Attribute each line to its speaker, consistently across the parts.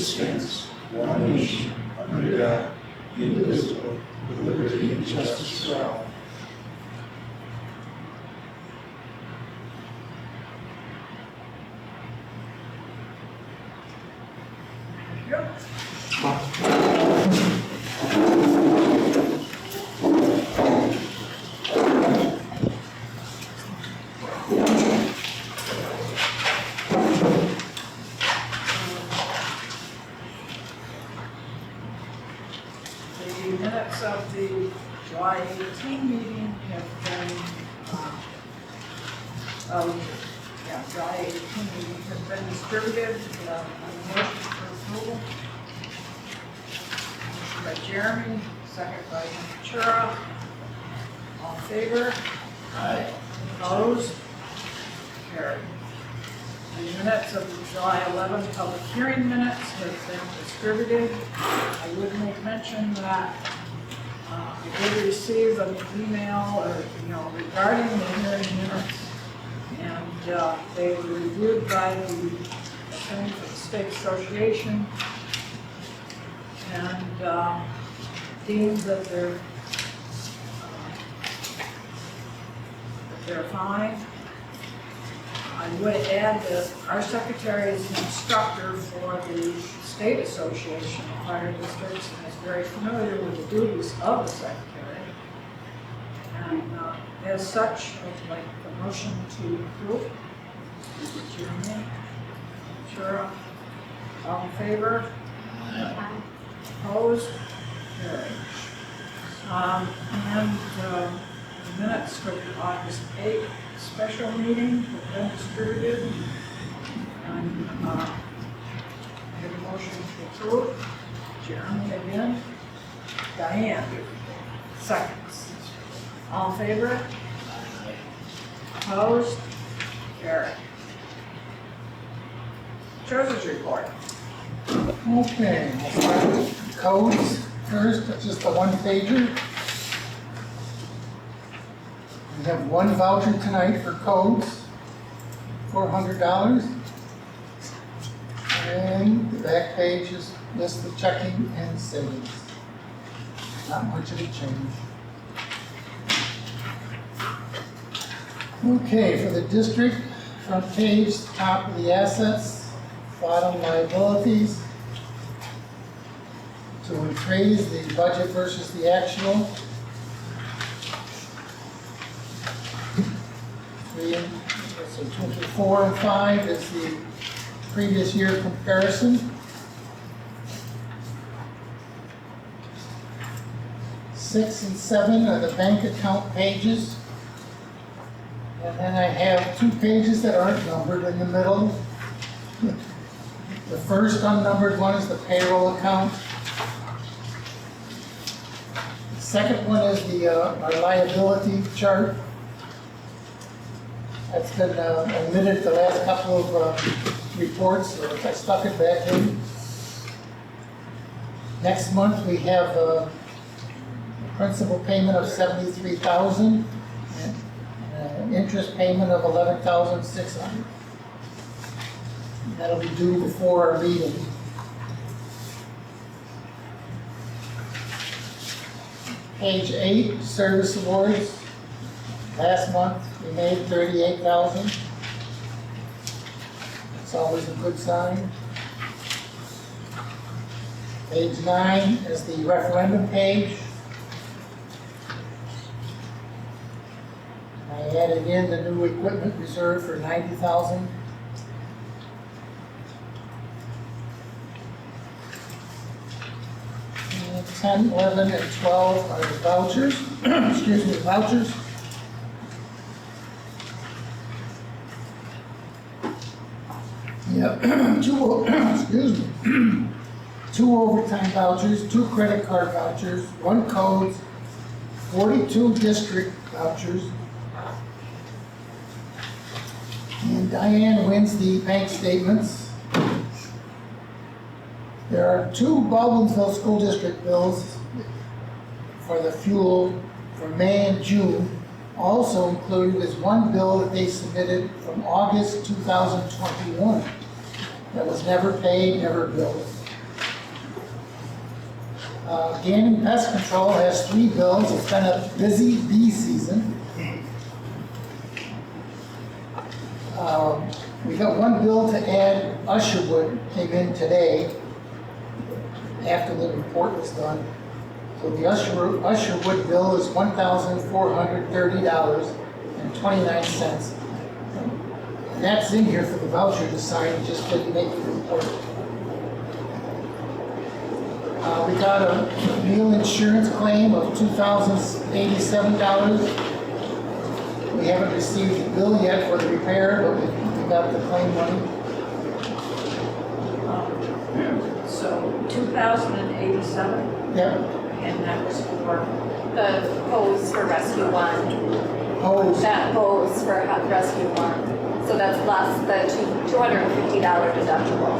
Speaker 1: stands, one nation, under God, indivisible, with liberty and justice for all.
Speaker 2: The minutes of the July 18 meeting have been, July 18 meeting have been distributed. A motion for approval. Motion by Jeremy, second by Ventura. All in favor?
Speaker 1: Aye.
Speaker 2: Opposed? Carried. The minutes of the July 11 public hearing minutes have been distributed. I would make mention that I did receive an email regarding the hearing minutes, and they were reviewed by the attorney for the State Association and deemed that they're fine. I would add that our secretary is an instructor for the State Association of Fire Districts and is very familiar with the duties of the secretary. And as such, I'd like the motion to approve. Jeremy? Sure. All in favor?
Speaker 1: Aye.
Speaker 2: Opposed? Carried. And the minutes for the August 8th special meeting have been distributed. And I have a motion to approve. Jeremy again. Diane, seconds. All in favor? Opposed? Carried. Treasurer's report.
Speaker 3: Okay, we'll start with codes first. It's just a one-pager. We have one voucher tonight for codes, $400. And the back page is lists the checking and savings. Not much of a change. Okay, for the district, front page, top of the assets, bottom liabilities. To appraise the budget versus the actual. So 4 and 5 is the previous year comparison. 6 and 7 are the bank account pages. And then I have 2 pages that aren't numbered in the middle. The first unnumbered one is the payroll account. The second one is our liability chart. That's been omitted the last couple of reports, so I stuck it back in. Next month we have a principal payment of $73,000 and interest payment of $11,600. That'll be due before our meeting. Page 8, service awards. Last month we made $38,000. That's always a good sign. Page 9 is the referendum page. I added in the new equipment reserve for $90,000. And 10, 11, and 12 are the vouchers. Excuse me, vouchers. Yep, excuse me. 2 overtime vouchers, 2 credit card vouchers, 1 codes, 42 district vouchers. And Diane wins the bank statements. There are 2 Baldwinsville School District bills for the fuel for May and June. Also included is 1 bill that they submitted from August 2021 that was never paid, never billed. Gannon Pest Control has 3 bills. It's been a busy bee season. We got 1 bill to add Usherwood, came in today after the report was done. So the Usherwood bill is $1,430.29. And that's in here for the voucher to sign, just didn't make the report. We got a meal insurance claim of $2,087. We haven't received the bill yet for the repair, but we got the claim money.
Speaker 2: So 2,087,
Speaker 3: Yep,
Speaker 2: and that was for,
Speaker 4: The hose for Rescue 1,
Speaker 3: hose.
Speaker 4: that hose for Rescue 1. So that's less the $250 deductible.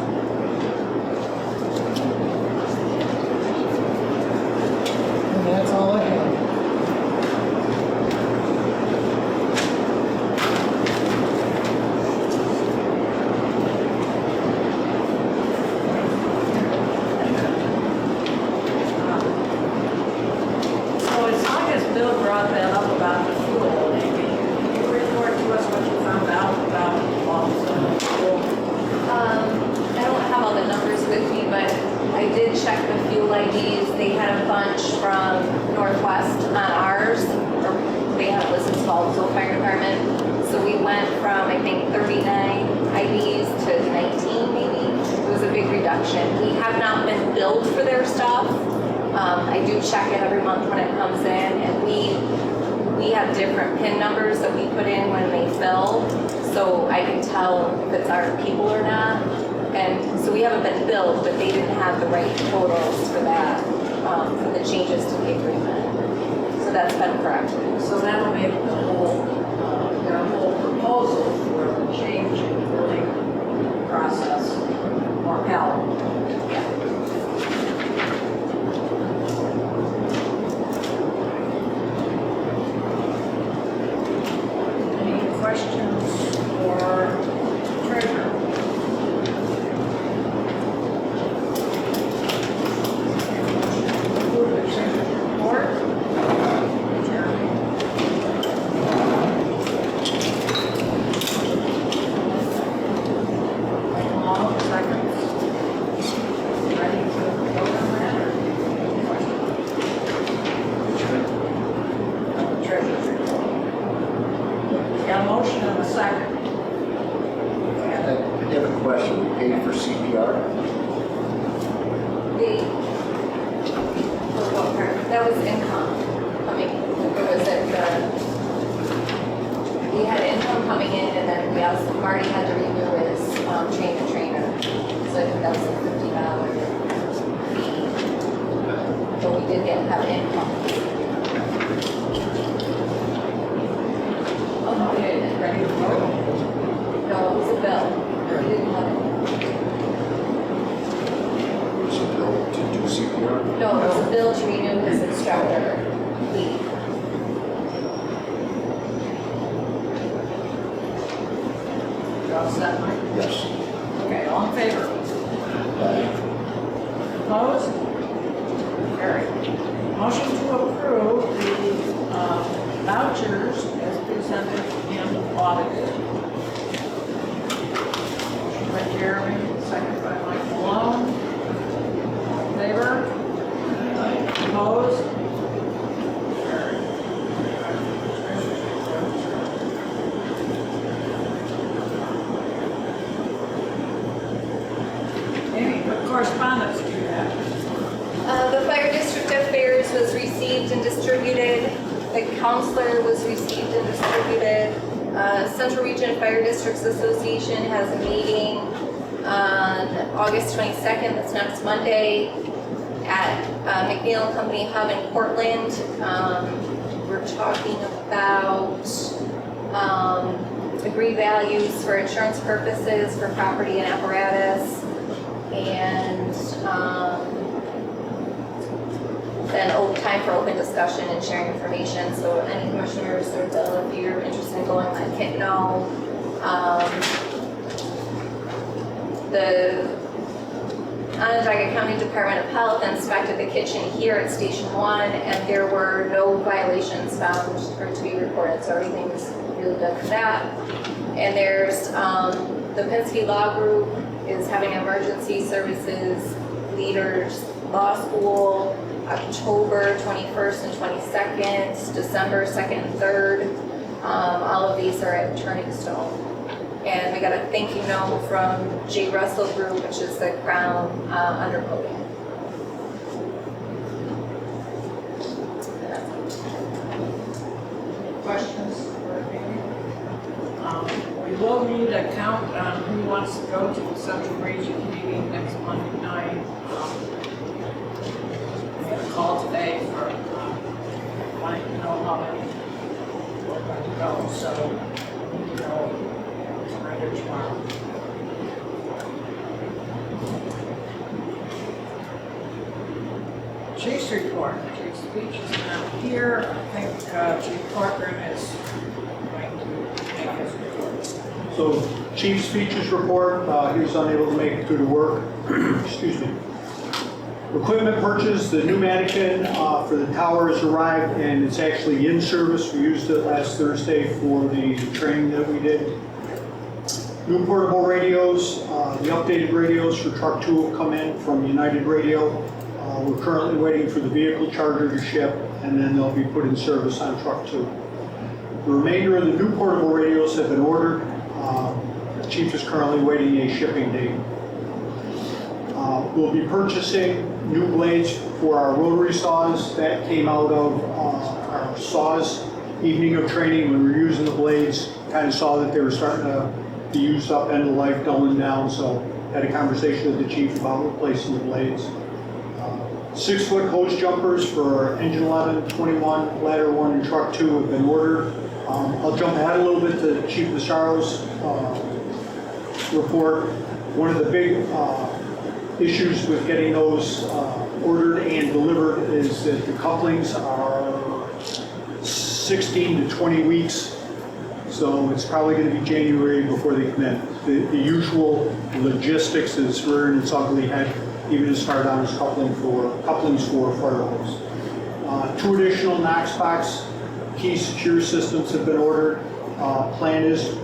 Speaker 3: And that's all I have.
Speaker 2: so as long as Bill brought that up about the fuel, Amy, can you report to us what you found out about all the fuel?
Speaker 4: I don't have all the numbers with me, but I did check the fuel IDs. They had a bunch from Northwest on ours, or they had it listed as Baldwin Fire Department. So we went from, I think, 39 IDs to 19 maybe. It was a big reduction. We have not been billed for their stuff. I do check it every month when it comes in, and we have different PIN numbers that we put in when they fill, so I can tell if it's our people or not. And so we haven't been billed, but they didn't have the right totals for that, for the changes to the agreement. So that's been corrected.
Speaker 2: So that'll make the whole, their whole proposal for the change in the billing process more palatable. Any questions for treasurer? Approve the treasurer's report. Jeremy? Long seconds. Ready to vote on that, or any questions? Treasurer's report. Got a motion and a second.
Speaker 1: I have a question. We paid for CPR?
Speaker 4: For what part? That was income coming, or was it we had income coming in, and then we also, Marty had to renew his trainer. So I think that was a $50 fee. But we did have income.
Speaker 2: Okay, ready to vote?
Speaker 4: No, it was a bill. We didn't have it.
Speaker 1: Was it bill to do CPR?
Speaker 4: No, it was a bill to renew his instructor fee.
Speaker 2: You all set, Mike?
Speaker 1: Yes.
Speaker 2: Okay, all in favor? Opposed? Carried. Motion to approve the vouchers as presented and audited. Motion by Jeremy, second by Mike Malone. All in favor? Opposed? Carried. Amy, what correspondence do you have?
Speaker 4: The fire district affairs was received and distributed. The counselor was received and distributed. Central Region Fire Districts Association has a meeting on August 22nd, that's next Monday, at McNeil Company Hub in Portland. We're talking about agreed values for insurance purposes for property and apparatus, and then time for open discussion and sharing information. So any commissioners or Bill, if you're interested in going, let Kit know. The Onondaga County Department of Health inspected the kitchen here at Station 1, and there were no violations found or to be reported, so everything's really good for that. And there's the Penske Law Group is having emergency services leaders law school October 21st and 22nd, December 2nd and 3rd. All of these are at Turning Stone. And we got a thank you note from J. Russell Group, which is the Crown undercoating.
Speaker 2: Questions for Amy? We will need a count on who wants to go to the Central Region meeting next Monday night. We had a call today for wanting to know how many we're going to go, so we need to know tonight or tomorrow. Chief's report. Chief's speech is not here. I think Chief Corcoran is going to make his report.
Speaker 5: So Chief's features report, he was unable to make it through to work. Excuse me. Equipment purchase, the new mannequin for the tower has arrived and it's actually in service. We used it last Thursday for the training that we did. New portable radios, the updated radios for Truck 2 will come in from United Radio. We're currently waiting for the vehicle charger to ship and then they'll be put in service on Truck 2. The remainder of the new portable radios have been ordered. The Chief is currently waiting a shipping date. We'll be purchasing new blades for our rotary saws. That came out of our saws evening of training when we were using the blades. Kind of saw that they were starting to be used up, end of life, dulling down, so had a conversation with the Chief about replacing the blades. 6-foot hose jumpers for engine 11, 21, ladder 1, and truck 2 have been ordered. I'll jump ahead a little bit to Chief Bissaro's report. One of the big issues with getting those ordered and delivered is that the couplings are 16 to 20 weeks, so it's probably going to be January before they come in. The usual logistics is rearing its ugly head, even to start on is couplings for fire hose. 2 additional Knox box key secure systems have been ordered. Plan is,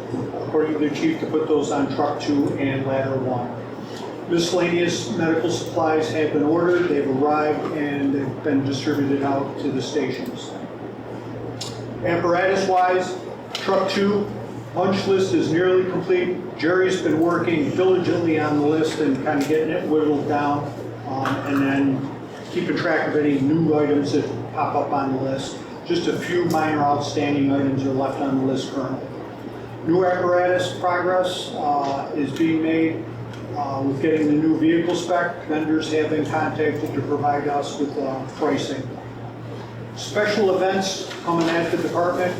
Speaker 5: according to the Chief, to put those on truck 2 and ladder 1. Miscellaneous medical supplies have been ordered, they've arrived, and they've been distributed out to the stations. Apparatus-wise, truck 2, punch list is nearly complete. Jerry's been working diligently on the list and kind of getting it whittled down, and then keeping track of any new items that pop up on the list. Just a few minor outstanding items are left on the list currently. New apparatus progress is being made with getting the new vehicle spec. Vendors have been contacted to provide us with pricing. Special events coming at the department.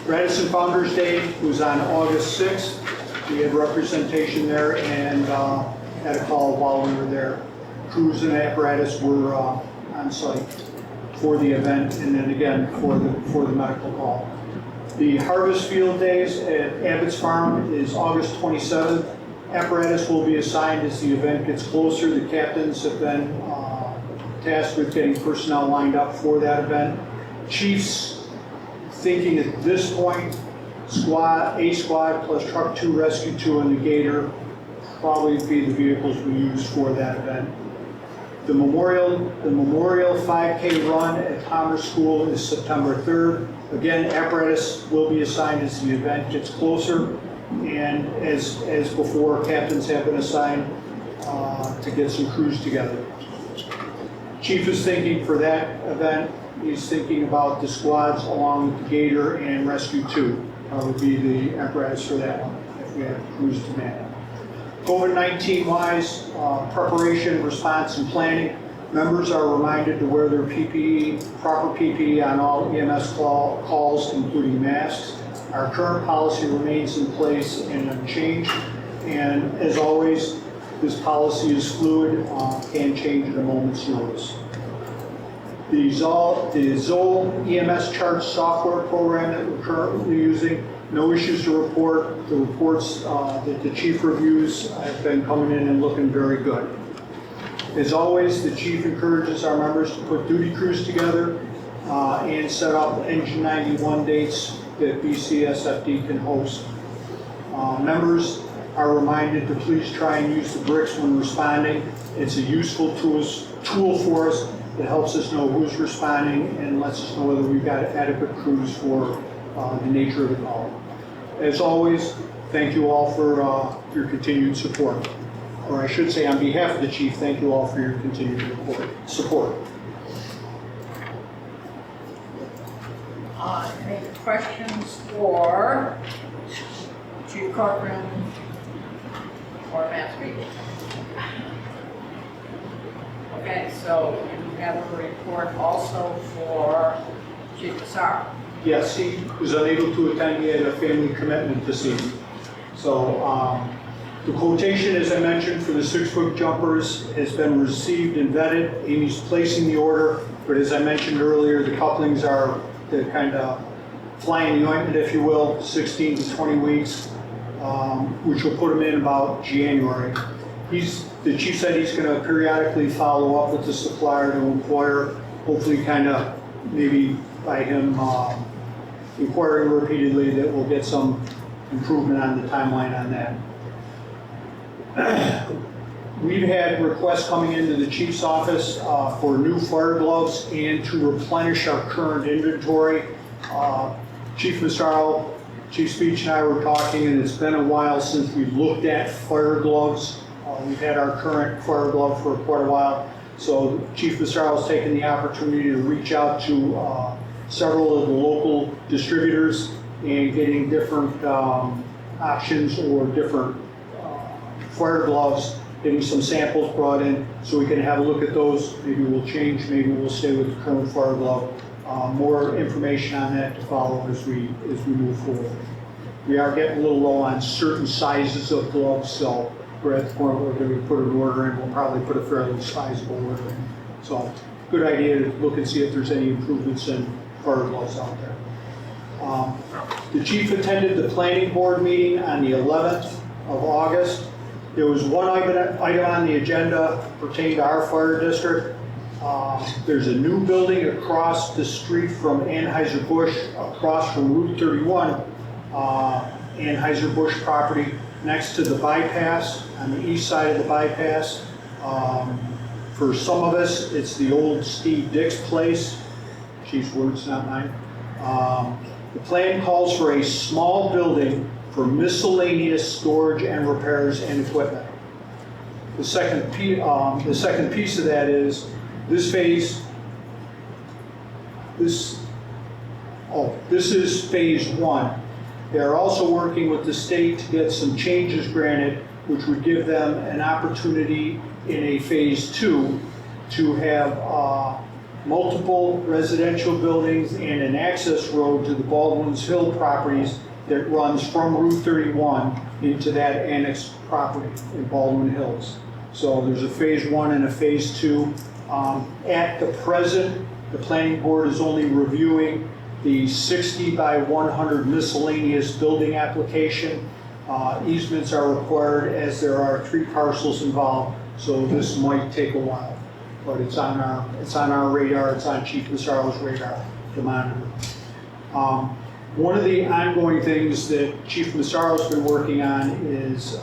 Speaker 5: Radisson Founders Day was on August 6th. We had representation there and had a call while we were there. Crews and apparatus were on site for the event and then again for the medical call. The Harvest Field Days at Abbott's Farm is August 27th. Apparatus will be assigned as the event gets closer. The captains have been tasked with getting personnel lined up for that event. Chiefs thinking at this point, A squad plus truck 2, rescue 2, and the Gator probably be the vehicles we use for that event. The Memorial 5K run at Commerce School is September 3rd. Again, apparatus will be assigned as the event gets closer, and as before, captains have been assigned to get some crews together. Chief is thinking for that event, he's thinking about the squads along with the Gator and Rescue 2 would be the apparatus for that one, if we have crews to man. COVID-19 wise, preparation, response, and planning. Members are reminded to wear their PPE, proper PPE on all EMS calls, including masks. Our current policy remains in place and unchanged. And as always, this policy is fluid, can change at a moment's notice. The Zoll EMS chart software program that we're currently using No issues to report. The reports that the chief reviews have been coming in and looking very good. As always, the chief encourages our members to put duty crews together and set up Engine 91 dates that BCSFD can host. Members are reminded to please try and use the bricks when responding. It's a useful tool for us. It helps us know who's responding and lets us know whether we've got adequate crews for the nature of the call. As always, thank you all for your continued support. Or I should say, on behalf of the chief, thank you all for your continued support.
Speaker 2: Any questions for Chief Corcoran or Matt Speed? Okay, so you have a report also for Chief Massaro.
Speaker 5: Yes, he was unable to attend. He had a family commitment this evening. So the quotation, as I mentioned, for the 6-foot jumpers has been received and vetted. Amy's placing the order, but as I mentioned earlier, the couplings are the kind of fly in the ointment, if you will, 16 to 20 weeks, which will put him in about January. The chief said he's going to periodically follow up with the supplier to inquire, hopefully kind of maybe by him inquiring repeatedly that we'll get some improvement on the timeline on that. We've had requests coming into the chief's office for new fire gloves and to replenish our current inventory. Chief Massaro, Chief Speech and I were talking, and it's been a while since we've looked at fire gloves. We've had our current fire glove for quite a while. So Chief Massaro's taken the opportunity to reach out to several of the local distributors and getting different options or different fire gloves, getting some samples brought in so we can have a look at those. Maybe we'll change, maybe we'll stay with the current fire glove. More information on that to follow as we move forward. We are getting a little low on certain sizes of gloves, so we're at the point where we're going to put an order in. We'll probably put a fairly sizable order in. So good idea to look and see if there's any improvements in fire gloves out there. The chief attended the planning board meeting on the 11th of August. There was one item on the agenda pertaining to our fire district. There's a new building across the street from Anheuser-Busch, across from Route 31, Anheuser-Busch property, next to the bypass, on the east side of the bypass. For some of us, it's the old Steve Dick's place. Chief's words, not mine. The plan calls for a small building for miscellaneous storage and repairs and equipment. The second piece of that is this is phase 1. They're also working with the state to get some changes granted, which would give them an opportunity in a phase 2 to have multiple residential buildings and an access road to the Baldwin's Hill properties that runs from Route 31 into that annexed property in Baldwin Hills. So there's a phase 1 and a phase 2. At the present, the planning board is only reviewing the 60 by 100 miscellaneous building application. Easements are required as there are 3 parcels involved, so this might take a while. But it's on our radar, it's on Chief Massaro's radar to monitor. One of the ongoing things that Chief Massaro's been working on is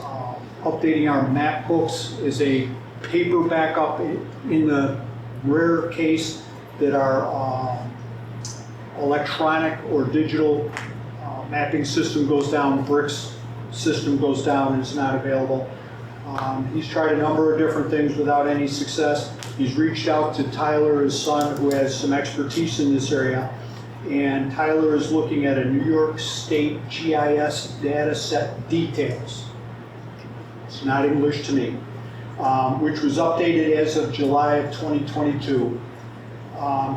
Speaker 5: updating our map books as a paper backup in the rare case that our electronic or digital mapping system goes down, bricks system goes down and is not available. He's tried a number of different things without any success. He's reached out to Tyler, his son, who has some expertise in this area, and Tyler is looking at a New York State GIS data set details. It's not English to me, which was updated as of July of 2022.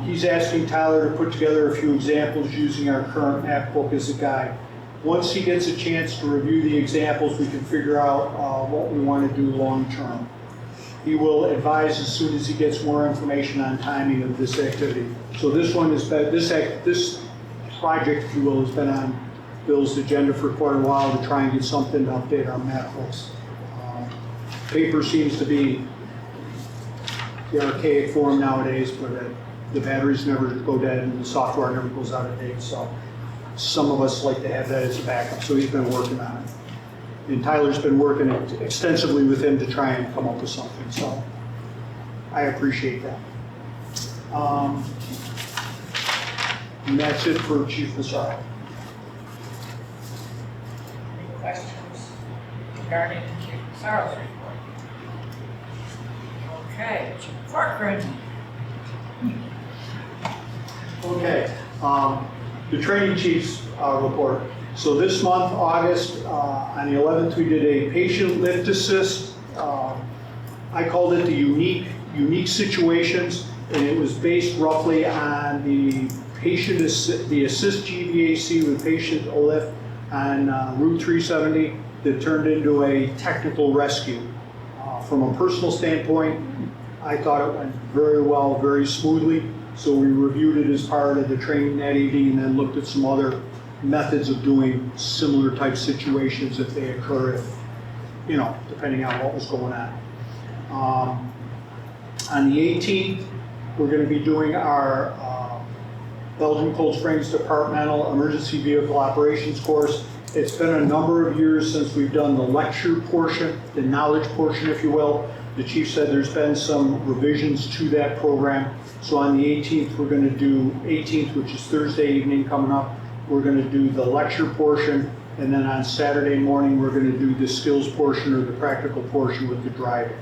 Speaker 5: He's asking Tyler to put together a few examples using our current map book as a guide. Once he gets a chance to review the examples, we can figure out what we want to do long term. He will advise as soon as he gets more information on timing of this activity. So this one is this project, if you will, has been on Bill's agenda for quite a while to try and get something to update our map books. Paper seems to be the archaic form nowadays, but the batteries never go dead and the software never goes out of date, so some of us like to have that as a backup, so he's been working on it. And Tyler's been working extensively with him to try and come up with something, so I appreciate that. And that's it for Chief Massaro.
Speaker 2: Any questions regarding Chief Massaro's report? Okay, Chief Corcoran.
Speaker 5: Okay, the training chief's report. So this month, August, on the 11th, we did a patient lift assist. I called it the unique situations, and it was based roughly on the the assist GVAC with patient lift on Route 370 that turned into a technical rescue. From a personal standpoint, I thought it went very well, very smoothly. So we reviewed it as part of the training that evening and then looked at some other methods of doing similar type situations if they occur, if, you know, depending on what was going on. On the 18th, we're going to be doing our Belgium Cold Springs Departmental Emergency Vehicle Operations course. It's been a number of years since we've done the lecture portion, the knowledge portion, if you will. The chief said there's been some revisions to that program. So on the 18th, we're going to do 18th, which is Thursday evening coming up. We're going to do the lecture portion, and then on Saturday morning, we're going to do the skills portion or the practical portion with the driving.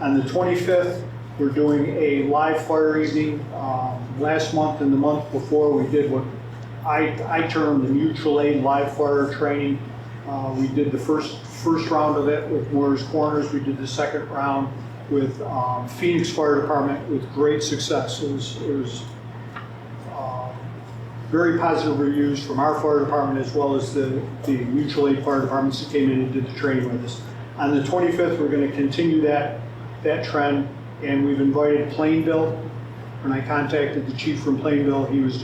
Speaker 5: On the 25th, we're doing a live fire evening. Last month and the month before, we did what I termed the mutual aid live fire training. We did the first round of it with Moore's Corners. We did the second round with Phoenix Fire Department with great success. It was very positive reviews from our fire department as well as the mutual aid fire departments that came in and did the training with us. On the 25th, we're going to continue that trend, and we've invited Plainville. When I contacted the chief from Plainville, he was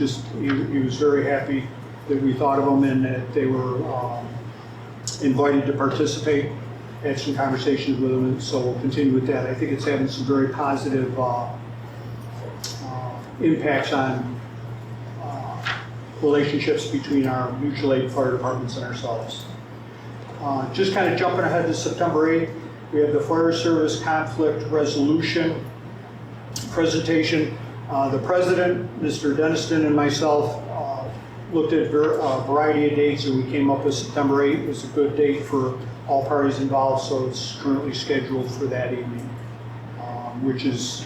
Speaker 5: very happy that we thought of them and that they were invited to participate. Had some conversations with them, and so we'll continue with that. I think it's having some very positive impacts on relationships between our mutual aid fire departments and ourselves. Just kind of jumping ahead to September 8th, we have the Fire Service Conflict Resolution presentation. The president, Mr. Deniston, and myself looked at a variety of dates, and we came up with September 8th as a good date for all parties involved, so it's currently scheduled for that evening, which is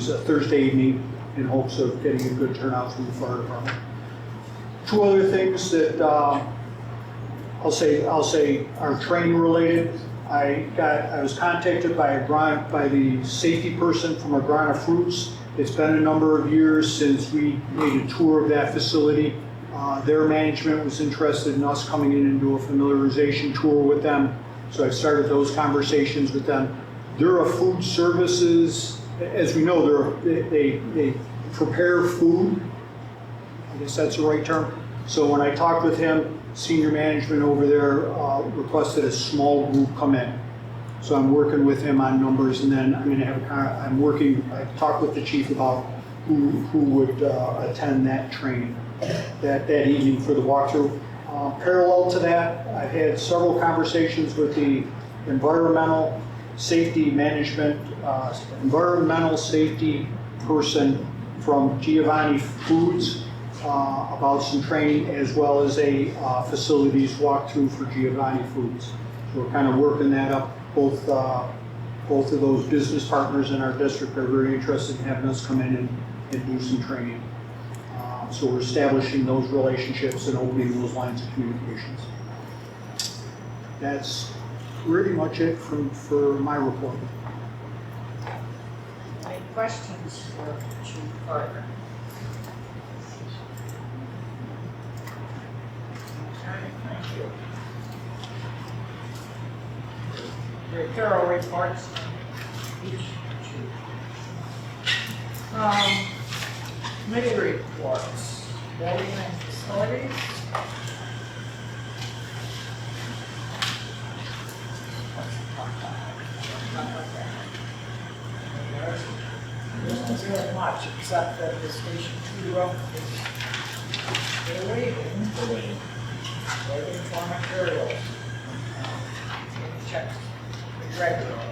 Speaker 5: a Thursday evening in hopes of getting a good turnout from the fire department. Two other things that I'll say are training related. I was contacted by the safety person from Agrana Fruits. It's been a number of years since we made a tour of that facility. Their management was interested in us coming in and do a familiarization tour with them. So I started those conversations with them. They're a food services, as we know, they prepare food. I guess that's the right term. So when I talked with him, senior management over there requested a small group come in. So I'm working with him on numbers, and then I'm going to have I talked with the chief about who would attend that training that evening for the walkthrough. Parallel to that, I've had several conversations with the environmental safety management, environmental safety person from Giovanni Foods about some training, as well as a facilities walkthrough for Giovanni Foods. So we're kind of working that up. Both of those business partners in our district are very interested in having us come in and do some training. So we're establishing those relationships and opening those lines of communications. That's pretty much it for my report.
Speaker 2: Any questions for Chief Carter? Okay, thank you. Very thorough reports from each chief. Committee reports, building and facilities. wasn't really much, except that the Station 2 roof is, they're waiting for materials. Getting checked regularly.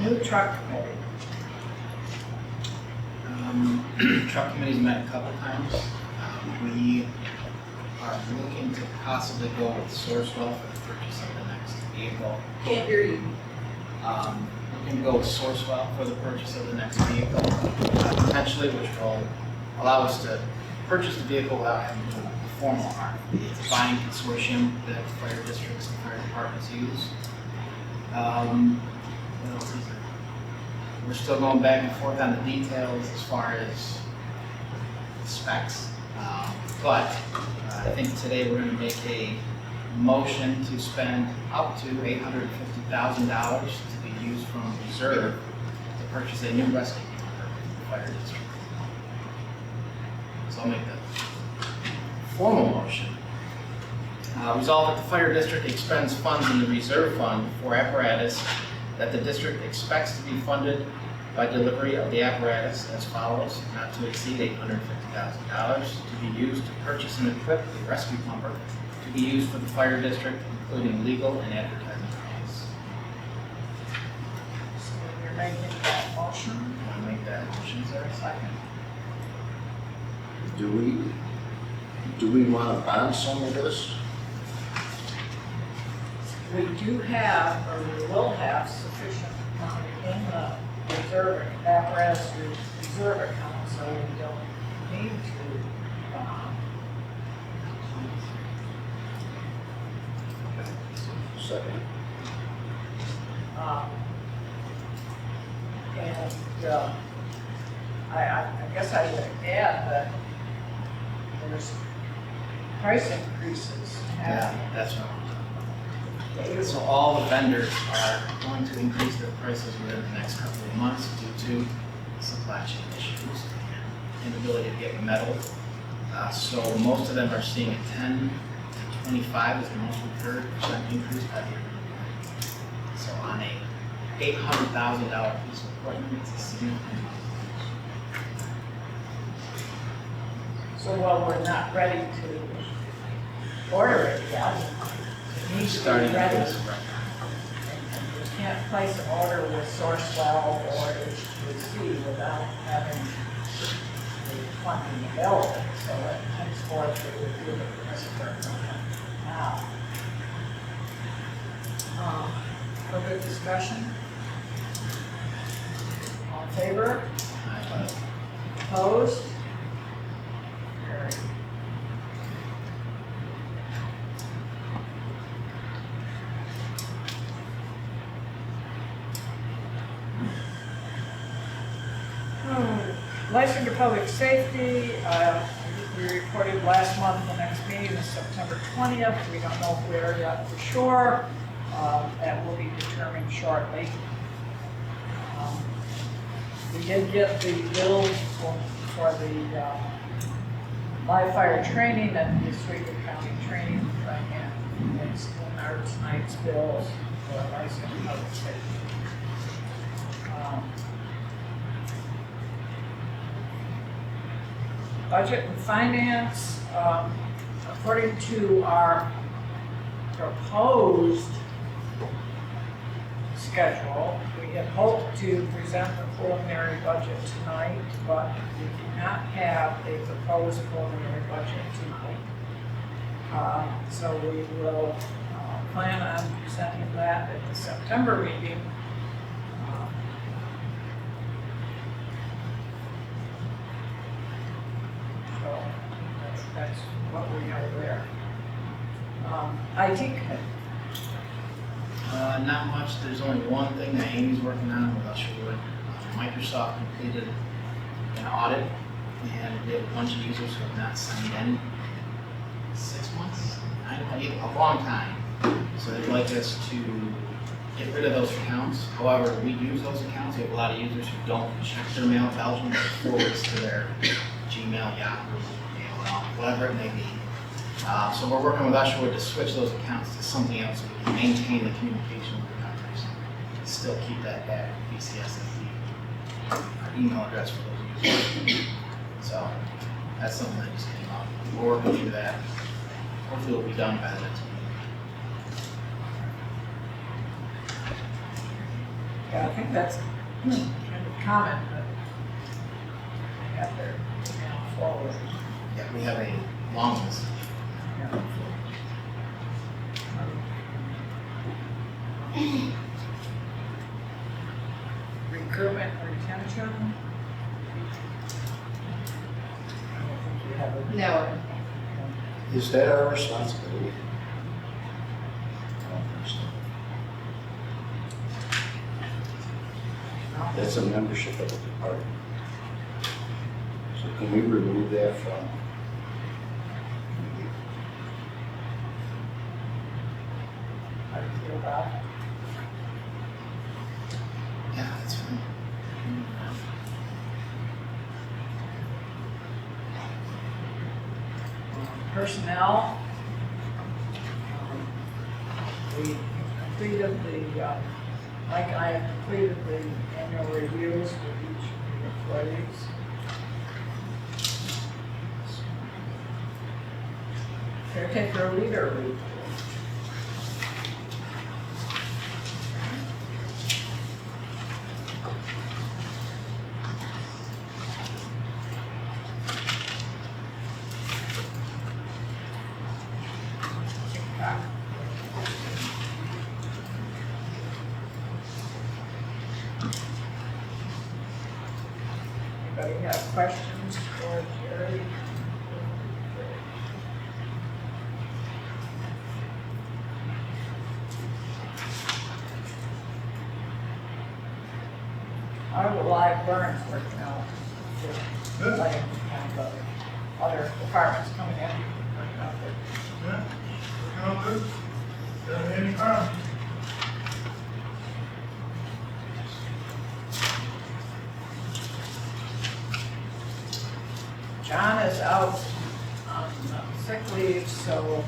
Speaker 2: New truck committee.
Speaker 6: Truck committee's met a couple times. We are looking to possibly go with Sourcewell for the purchase of the next vehicle.
Speaker 2: Can't hear you.
Speaker 6: Looking to go with Sourcewell for the purchase of the next vehicle, potentially, which will allow us to purchase the vehicle without having to do a formal RFP. It's a buying consortium that fire districts and fire departments use. What else is there? We're still going back and forth on the details as far as specs, but I think today we're going to make a motion to spend up to $850,000 to be used from reserve to purchase a new rescue vehicle for the fire district. So I'll make the formal motion. Resolve that the fire district expends funds in the reserve fund for apparatus that the district expects to be funded by delivery of the apparatus as follows: not to exceed $850,000 to be used to purchase and equip a rescue pumper to be used for the fire district, including legal and advertising costs.
Speaker 2: So you're making that motion.
Speaker 6: Want to make that motion, is there a second?
Speaker 1: Do we want to bond some of this?
Speaker 2: We do have, or we will have, sufficient money in the reserve apparatus reserve account, so we don't need to bond.
Speaker 1: Second.
Speaker 2: And I guess I would add that there's price increases happening.
Speaker 6: That's right. So all the vendors are going to increase their prices within the next couple of months due to supply chain issues and inability to get metal. So most of them are seeing a 10 to 25 is the most we've heard % increase by the end of the year. So on a $800,000 piece of equipment, it's a significant amount.
Speaker 2: So while we're not ready to order it yet, it needs to be
Speaker 6: Starting
Speaker 2: ready.
Speaker 6: with this, right.
Speaker 2: And you can't place an order with Sourcewell or HTC without having the funding available. So that henceforth we would do the necessary now. Further discussion? All in favor? Opposed? Carried. License to public safety, we reported last month, the next meeting is September 20th. We don't know if we are yet for sure. That will be determined shortly. We did get the bill for the live fire training and the Oswego County training thing, and it's in our tonight's bills for license to public safety. Budget and finance, according to our proposed schedule, we had hoped to present the preliminary budget tonight, but we do not have a proposed preliminary budget tonight. So we will plan on presenting that at the September meeting. So that's what we know there. IT committee.
Speaker 6: Not much. There's only one thing that Amy's working on with Usherwood. Microsoft completed an audit, and we have a bunch of users who have not signed in 6 months, a long time. So they'd like us to get rid of those accounts. However, we use those accounts. We have a lot of users who don't check their mail in Belgium, but forwards to their Gmail, Yahoo, AOL, whatever it may be. So we're working with Usherwood to switch those accounts to something else so we can maintain the communication with the countries. still keep that at BCSSD, our email address for those users. So that's something that just came up. We're working through that. Hopefully it'll be done by the next meeting.
Speaker 2: Yeah, I think that's kind of common, but they have their email forward.
Speaker 6: Yeah, we have a long list.
Speaker 2: Yeah. Recruitment or retention? I don't think we have a.
Speaker 4: No,
Speaker 1: Is that our responsibility? I don't think so. That's a membership of the department. So can we remove that from?
Speaker 2: How do you feel about it?
Speaker 6: Yeah, that's fine.
Speaker 2: Personnel. We completed Mike and I completed the annual reviews with each of the employees. Caretaker leader report. Anybody have questions for Jerry? How are the live burns working out?
Speaker 7: Good.
Speaker 2: Like, kind of, other departments coming in, working out there.
Speaker 7: Yeah, working on good. Doesn't have any problem.
Speaker 2: John is out on sick leave, so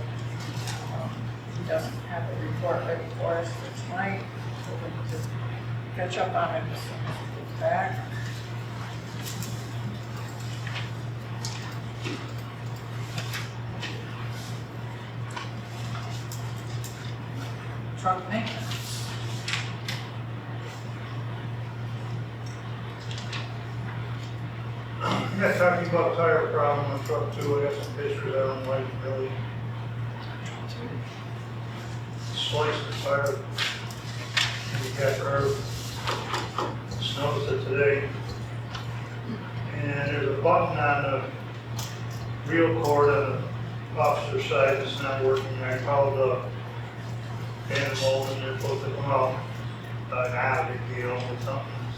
Speaker 2: he doesn't have a report ready for us for tonight. So we can just catch up on it as soon as he gets back. Truck maintenance.
Speaker 7: I'm not talking about tire problem on truck two. I got some pictures out on White Billy. Sliced the tire. We got her. Noticed it today. And there's a button on the reel cord on the officer side that's not working. I called the animal and they're supposed to come out. Not a big deal, but something's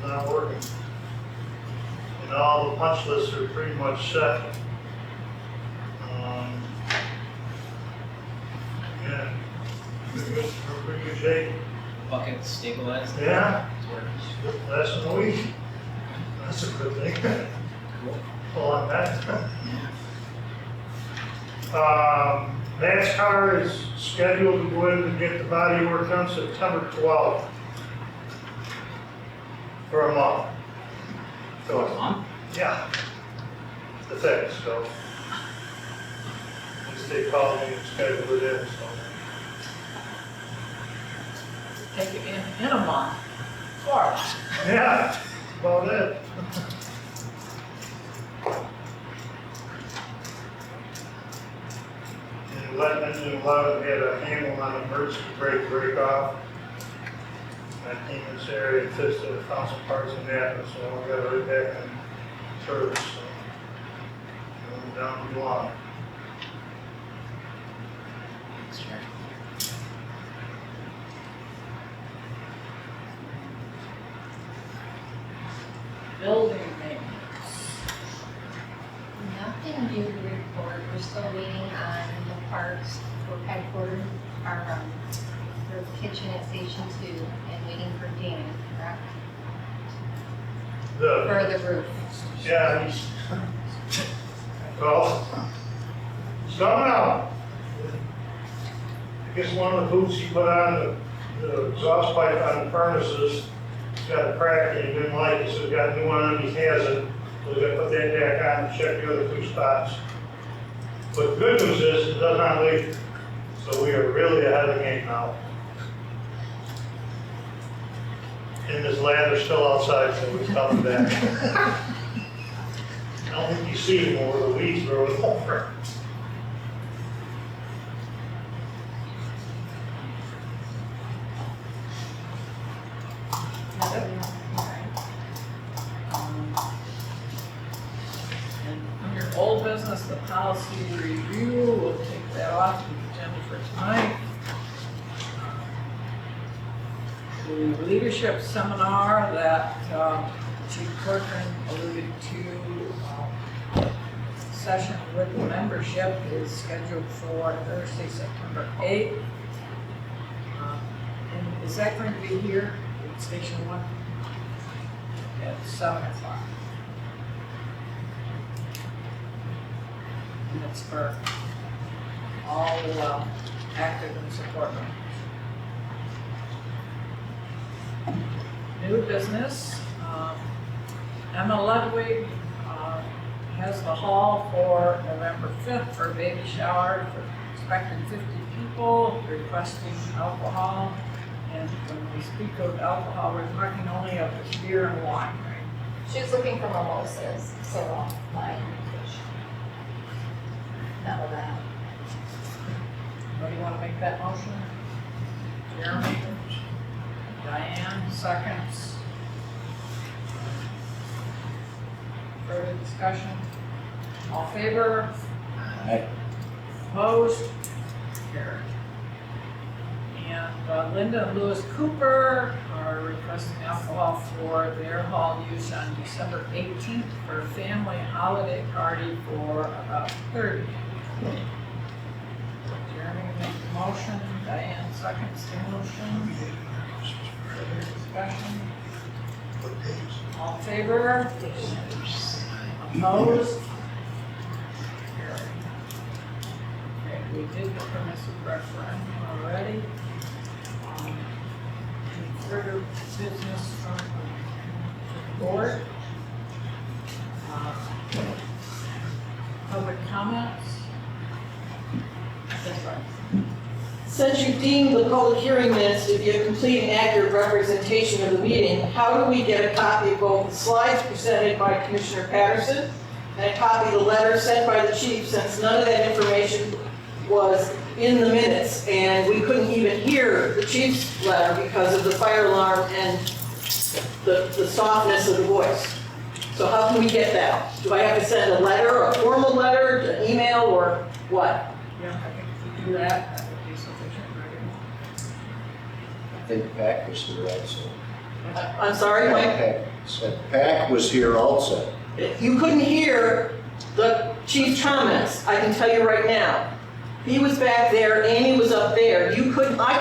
Speaker 7: not working. And all the punch lists are pretty much set. Yeah, we're pretty good shape.
Speaker 6: Bucket stabilized.
Speaker 7: Yeah,
Speaker 6: It's working.
Speaker 7: less than a week. That's a good thing. Pull on that. NASCAR is scheduled to go in and get the body work done September 12th. For a month. So,
Speaker 6: On?
Speaker 7: yeah, the fix, so. At least they called me and scheduled it in, so.
Speaker 2: Take it in a month. Florida.
Speaker 7: Yeah, about it. And Letman and Love had a handle on emergency brake break off. I came in this area and fixed it, found some parts in that, so I got it right back in service, so. Going down the line.
Speaker 6: Sure.
Speaker 2: Building maintenance.
Speaker 8: Nothing new to report, we're still waiting on the parts for headquarters, our, for kitchen at Station 2, and waiting for Dan, correct? For the roof.
Speaker 7: Yeah, he's, well, it's coming out. I guess one of the boots he put on the exhaust pipe on the furnaces got a crack and he didn't like it, so he got a new one and he has it. So we got to put that back on and check the other 2 spots. But the good news is it does not leak, so we are really ahead of the game now. And this ladder's still outside, so we're coming back. I don't think you see him over the weeds growing over.
Speaker 2: And under old business, the policy review, we'll take that off the agenda for tonight. The leadership seminar that Chief Corcoran alluded to, session with the membership is scheduled for Thursday, September 8th. And is that going to be here at Station 1? At 7 o'clock. And it's for all active and support members. New business, Emma Ludwig has the hall for November 5th for a baby shower, for expecting 50 people, requesting alcohol. And when we speak of alcohol, we're talking only of beer and wine, right?
Speaker 4: She's looking for mimosas, so wine and fish. None of that.
Speaker 2: Anybody want to make that motion? Jeremy? Diane, seconds. Further discussion? All in favor?
Speaker 1: Aye.
Speaker 2: Opposed? Carried. And Linda and Louis Cooper are requesting alcohol for their hall use on December 18th for a family holiday party for about 30. Jeremy makes the motion, Diane seconds the motion. Further discussion? All in favor? Opposed? Carried. Okay, we did the permissive referendum already. Any further business from the board? Public comments? That's right.
Speaker 9: Since you deemed the public hearing minutes to be a complete and accurate representation of the meeting, how do we get a copy of both the slides presented by Commissioner Patterson and a copy of the letter sent by the chief, since none of that information was in the minutes and we couldn't even hear the chief's letter because of the fire alarm and the softness of the voice? So how can we get that? Do I have to send a letter, a formal letter, an email, or what?
Speaker 2: Yeah, I think if we do that, that would be sufficient, right?
Speaker 1: I think PAC was here also.
Speaker 9: I'm sorry, Mike?
Speaker 1: PAC was here also.
Speaker 9: You couldn't hear the chief's comments, I can tell you right now. He was back there, Amy was up there. I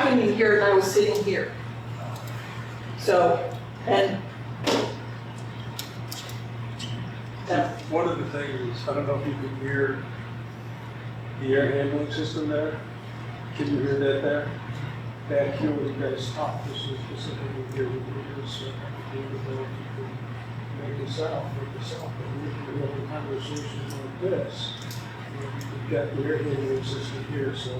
Speaker 9: couldn't even hear it, and I was sitting here. So, and
Speaker 10: One of the things, I don't know if you can hear the air handling system there. Can you hear that there? Back here when you guys talk, this is specifically here with you, so I could if you could make this out, and we can have a conversation like this. You've got the air handling system here, so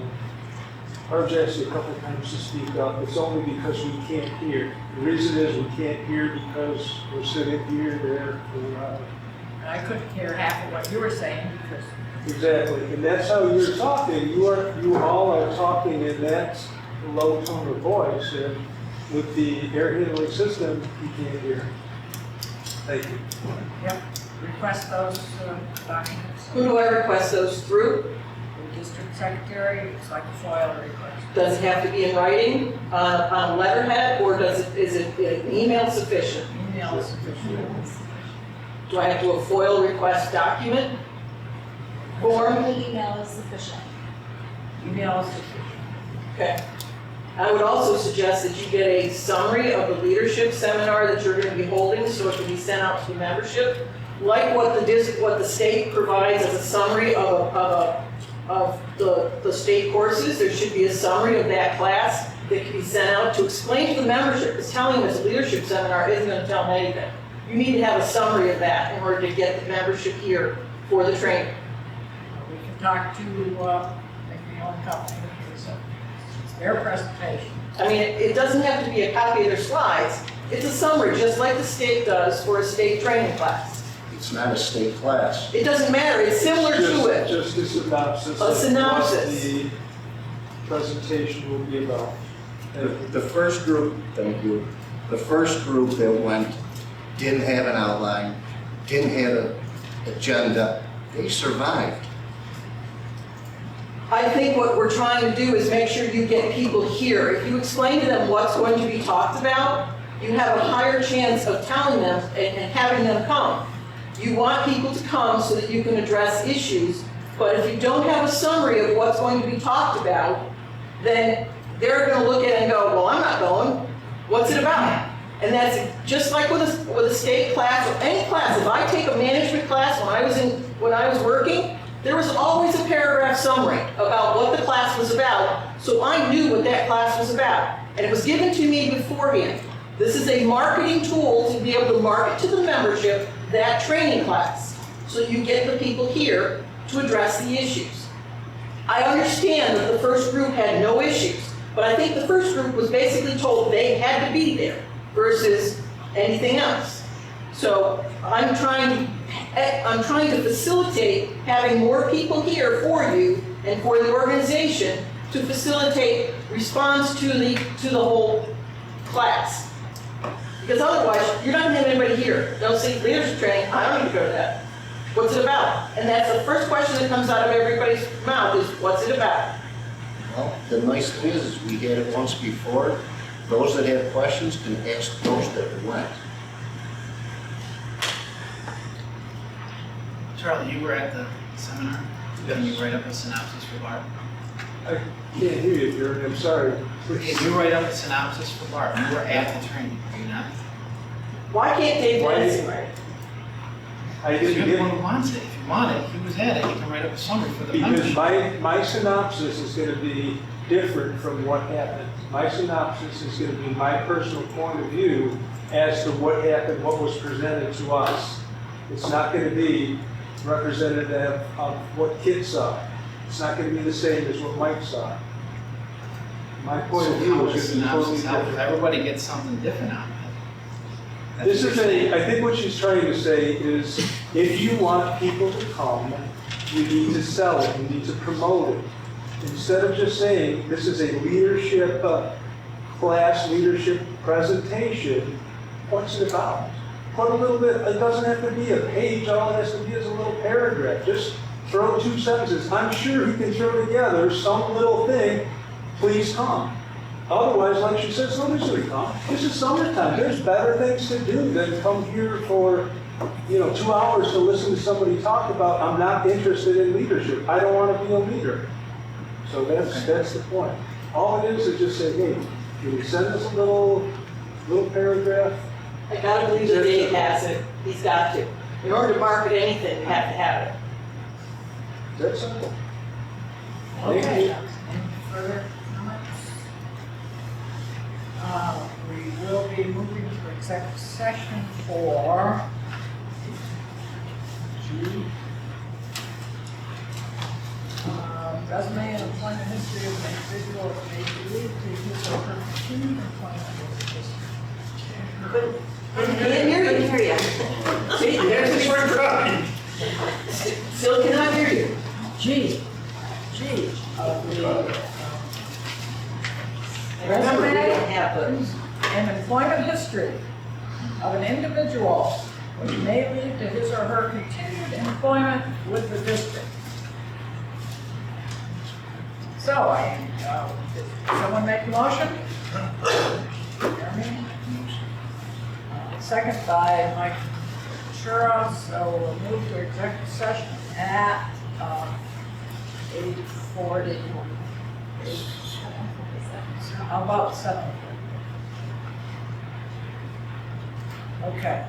Speaker 10: I've asked you a couple times to speak up. It's only because we can't hear. The reason is we can't hear because we're sitting here, there, or
Speaker 2: And I couldn't hear half of what you were saying because
Speaker 10: exactly, and that's how you're talking. You all are talking in that low tone of voice, and with the air handling system, you can't hear. Thank you.
Speaker 2: Yep, request those documents.
Speaker 9: who do I request those through?
Speaker 2: The district secretary, it's like a FOIL request.
Speaker 9: Does it have to be in writing on a letterhead, or is it an email sufficient?
Speaker 2: Email is sufficient.
Speaker 9: Do I have to do a FOIL request document form?
Speaker 4: The email is sufficient.
Speaker 2: Email is sufficient.
Speaker 9: Okay. I would also suggest that you get a summary of the leadership seminar that you're going to be holding, so it can be sent out to the membership. Like what the state provides as a summary of the state courses, there should be a summary of that class that can be sent out to explain to the membership, because telling them it's a leadership seminar isn't gonna tell them anything. You need to have a summary of that in order to get the membership here for the training.
Speaker 2: We can talk to, maybe the own company, it's their presentation.
Speaker 9: I mean, it doesn't have to be a copy of their slides. It's a summary, just like the state does for a state training class.
Speaker 1: It's not a state class.
Speaker 9: It doesn't matter, it's similar to it.
Speaker 10: Just a synopsis.
Speaker 9: A
Speaker 10: of
Speaker 9: synopsis.
Speaker 10: what the presentation will be about.
Speaker 1: The first group, thank you, the first group that went didn't have an outline, didn't have an agenda, they survived.
Speaker 9: I think what we're trying to do is make sure you get people here. If you explain to them what's going to be talked about, you have a higher chance of telling them and having them come. You want people to come so that you can address issues, but if you don't have a summary of what's going to be talked about, then they're going to look at it and go, well, I'm not going. What's it about? And that's just like with a state class or any class. If I take a management class when I was working, there was always a paragraph summary about what the class was about, so I knew what that class was about. And it was given to me beforehand. This is a marketing tool to be able to market to the membership that training class, so you get the people here to address the issues. I understand that the first group had no issues, but I think the first group was basically told they had to be there versus anything else. So I'm trying to facilitate having more people here for you and for the organization to facilitate response to the whole class. Because otherwise, you're not gonna have anybody here. They'll say leadership training, I don't need to go to that. What's it about? And that's the first question that comes out of everybody's mouth is, what's it about?
Speaker 1: Well, the nice thing is we had it once before. Those that have questions can ask those that went.
Speaker 6: Charlie, you were at the seminar? Can you write up a synopsis for Barb?
Speaker 10: I can't hear you, Jared, I'm sorry.
Speaker 6: Can you write up a synopsis for Barb? You were at the training, are you not?
Speaker 9: Why can't Dave
Speaker 10: Why
Speaker 9: Dennis
Speaker 10: didn't-
Speaker 9: write?
Speaker 10: I
Speaker 6: If you're
Speaker 10: didn't
Speaker 6: the
Speaker 10: get,
Speaker 6: one who wants it, if you want it, he was at it, he can write up a summary for the
Speaker 10: because
Speaker 6: membership.
Speaker 10: my synopsis is gonna be different from what happened. My synopsis is gonna be my personal point of view as to what happened, what was presented to us. It's not gonna be representative of what Kit saw. It's not gonna be the same as what Mike saw. My point of view
Speaker 6: How
Speaker 10: is
Speaker 6: does
Speaker 10: gonna be totally
Speaker 6: synopsis help? If
Speaker 10: different.
Speaker 6: everybody gets something different out of it.
Speaker 10: This is I think what she's trying to say is, if you want people to come, you need to sell it, you need to promote it. Instead of just saying, this is a leadership class, leadership presentation, what's it about? Put a little bit, it doesn't have to be a page, all it has to be is a little paragraph. Just throw 2 sentences. I'm sure he can throw together some little thing, please come. Otherwise, like she says, nobody's gonna come. This is summertime, there's better things to do than come here for, 2 hours to listen to somebody talk about, I'm not interested in leadership, I don't wanna be a leader. So that's the point. All it is just say, hey, can you send us a little paragraph?
Speaker 9: I gotta believe that Dave has it. He's got to. In order to market anything, you have to have it.
Speaker 10: That's simple.
Speaker 2: Okay.
Speaker 10: Thank you.
Speaker 2: Any further comments? We will be moving to executive session for G. Resume and employment history of an individual may be believed to his or her continued employment with the district.
Speaker 9: Can't hear you. See, there's the short copy. Still cannot hear you.
Speaker 2: G of the
Speaker 9: Remember, we don't
Speaker 2: resume
Speaker 9: have those.
Speaker 2: and employment history of an individual which may lead to his or her continued employment with the district. So, did someone make a motion? Jeremy? Second by Mike Shura, so we'll move to executive session at 8:40. How about 7? Okay.